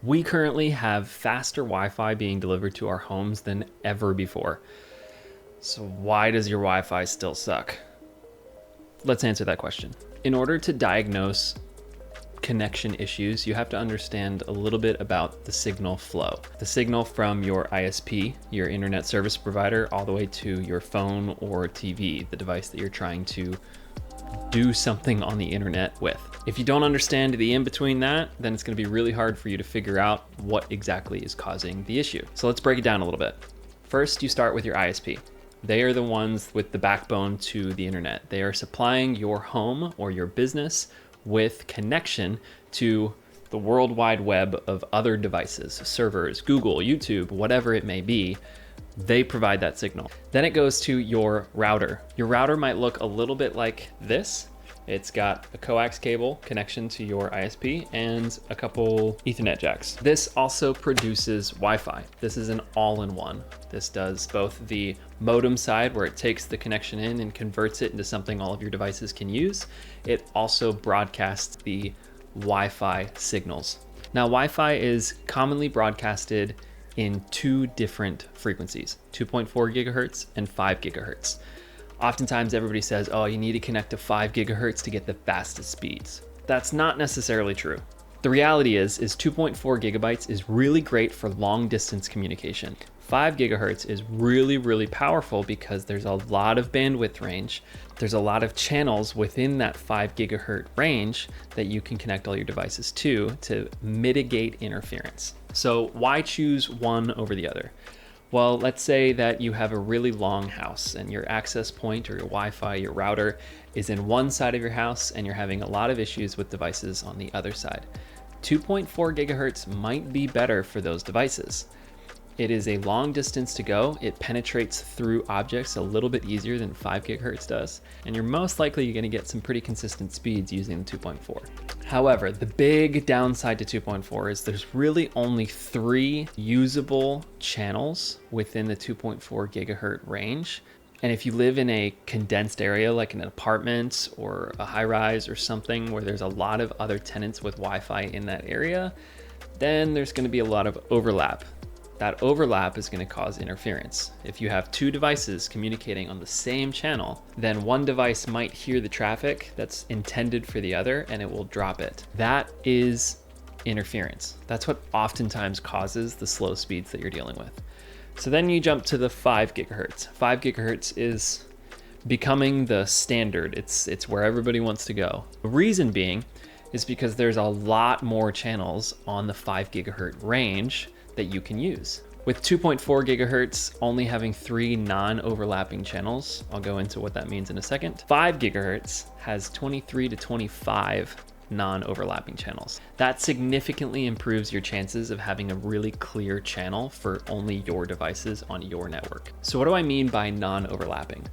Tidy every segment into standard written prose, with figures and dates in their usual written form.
We currently have faster Wi-Fi being delivered to our homes than ever before. So why does your Wi-Fi still suck? Let's answer that question. In order to diagnose connection issues, you have to understand a little bit about the signal flow. The signal from your ISP, your internet service provider, all the way to your phone or TV, the device that you're trying to do something on the internet with. If you don't understand the in between that, then it's going to be really hard for you to figure out what exactly is causing the issue. So let's break it down a little bit. First, you start with your ISP. They are the ones with the backbone to the internet. They are supplying your home or your business with connection to the World Wide Web of other devices, servers, Google, YouTube, whatever it may be. They provide that signal. Then it goes to your router. Your router might look a little bit like this. It's got a coax cable connection to your ISP and a couple Ethernet jacks. This also produces Wi-Fi. This is an all-in-one. This does both the modem side, where it takes the connection in and converts it into something all of your devices can use. It also broadcasts the Wi-Fi signals. Now, Wi-Fi is commonly broadcasted in two different frequencies, 2.4 gigahertz and 5 gigahertz. Oftentimes everybody says, oh, you need to connect to 5 gigahertz to get the fastest speeds. That's not necessarily true. The reality is 2.4 gigabytes is really great for long distance communication. 5 gigahertz is really, really powerful because there's a lot of bandwidth range. There's a lot of channels within that 5 gigahertz range that you can connect all your devices to mitigate interference. So why choose one over the other? Well, let's say that you have a really long house and your access point or your Wi-Fi, your router is in one side of your house and you're having a lot of issues with devices on the other side. 2.4 gigahertz might be better for those devices. It is a long distance to go. It penetrates through objects a little bit easier than 5 gigahertz does. And you're most likely going to get some pretty consistent speeds using the 2.4. However, the big downside to 2.4 is there's really only 3 usable channels within the 2.4 gigahertz range. And if you live in a condensed area, like in an apartment or a high rise or something where there's a lot of other tenants with Wi-Fi in that area, then there's going to be a lot of overlap. That overlap is going to cause interference. If you have 2 devices communicating on the same channel, then one device might hear the traffic that's intended for the other and it will drop it. That is interference. That's what oftentimes causes the slow speeds that you're dealing with. So then you jump to the 5 gigahertz. 5 gigahertz is becoming the standard. It's where everybody wants to go. The reason being is because there's a lot more channels on the 5 gigahertz range that you can use. With 2.4 gigahertz only having 3 non-overlapping channels, I'll go into what that means in a second. 5 gigahertz has 23 to 25 non-overlapping channels. That significantly improves your chances of having a really clear channel for only your devices on your network. So what do I mean by non-overlapping?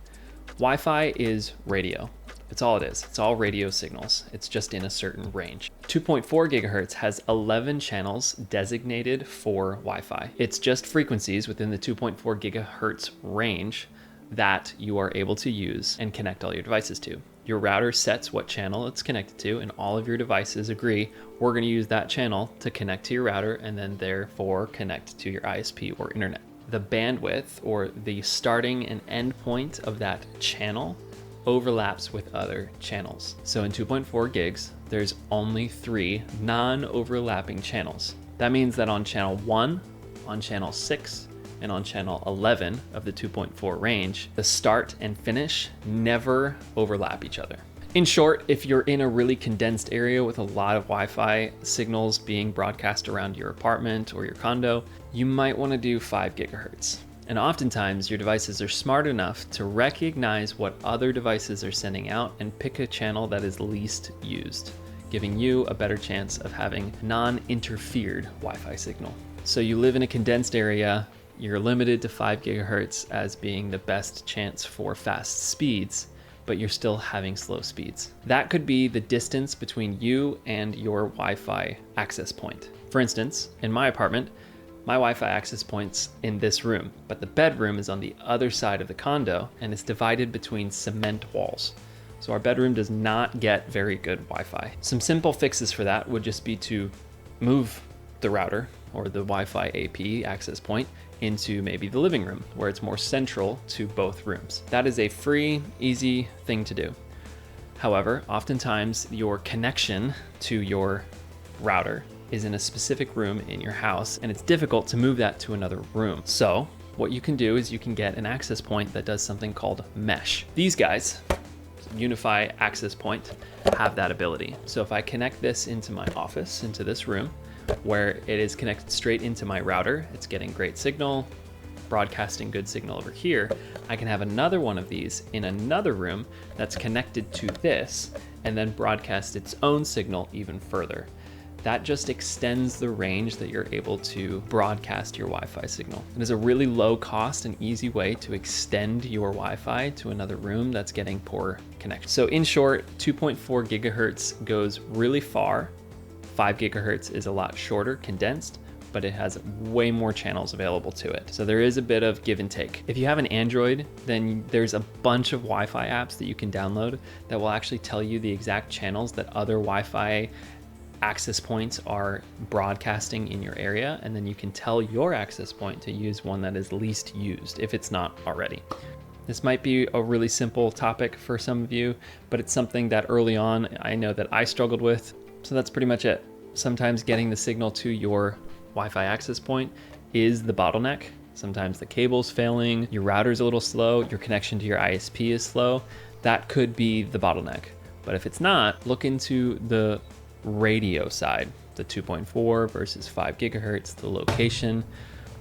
Wi-Fi is radio. It's all it is. It's all radio signals. It's just in a certain range. 2.4 gigahertz has 11 channels designated for Wi-Fi. It's just frequencies within the 2.4 gigahertz range that you are able to use and connect all your devices to. Your router sets what channel it's connected to, and all of your devices agree, we're going to use that channel to connect to your router and then therefore connect to your ISP or internet. The bandwidth, or the starting and end point of that channel, overlaps with other channels. So in 2.4 gigs, there's only 3 non-overlapping channels. That means that on channel 1, on channel 6, and on channel 11 of the 2.4 range, the start and finish never overlap each other. In short, if you're in a really condensed area with a lot of Wi-Fi signals being broadcast around your apartment or your condo, you might want to do 5 gigahertz. And oftentimes your devices are smart enough to recognize what other devices are sending out and pick a channel that is least used, giving you a better chance of having non-interfered Wi-Fi signal. So you live in a condensed area, you're limited to 5 gigahertz as being the best chance for fast speeds, but you're still having slow speeds. That could be the distance between you and your Wi-Fi access point. For instance, in my apartment, my Wi-Fi access point's in this room, but the bedroom is on the other side of the condo and it's divided between cement walls. So our bedroom does not get very good Wi-Fi. Some simple fixes for that would just be to move the router or the Wi-Fi AP access point into maybe the living room where it's more central to both rooms. That is a free, easy thing to do. However, oftentimes your connection to your router is in a specific room in your house, and it's difficult to move that to another room. So what you can do is you can get an access point that does something called mesh. These guys, unifi access point, have that ability. So if I connect this into my office, into this room, where it is connected straight into my router, it's getting great signal, broadcasting good signal over here, I can have another one of these in another room that's connected to this and then broadcast its own signal even further. That just extends the range that you're able to broadcast your Wi-Fi signal. It is a really low cost and easy way to extend your Wi-Fi to another room that's getting poor connection. So in short, 2.4 gigahertz goes really far. 5 gigahertz is a lot shorter, condensed, but it has way more channels available to it. So there is a bit of give and take. If you have an Android, then there's a bunch of Wi-Fi apps that you can download that will actually tell you the exact channels that other Wi-Fi access points are broadcasting in your area, and then you can tell your access point to use one that is least used if it's not already. This might be a really simple topic for some of you, but it's something that early on I know that I struggled with. So that's pretty much it. Sometimes getting the signal to your Wi-Fi access point is the bottleneck. Sometimes the cable's failing, your router's a little slow, your connection to your ISP is slow. That could be the bottleneck. But if it's not, look into the radio side, the 2.4 versus 5 gigahertz, the location,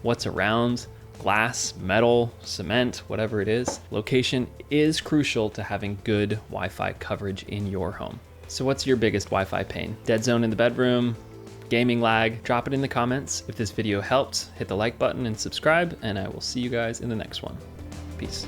what's around, glass, metal, cement, whatever it is. Location is crucial to having good Wi-Fi coverage in your home. So what's your biggest Wi-Fi pain? Dead zone in the bedroom, gaming lag? Drop it in the comments. If this video helped, hit the like button and subscribe, and I will see you guys in the next one. Peace.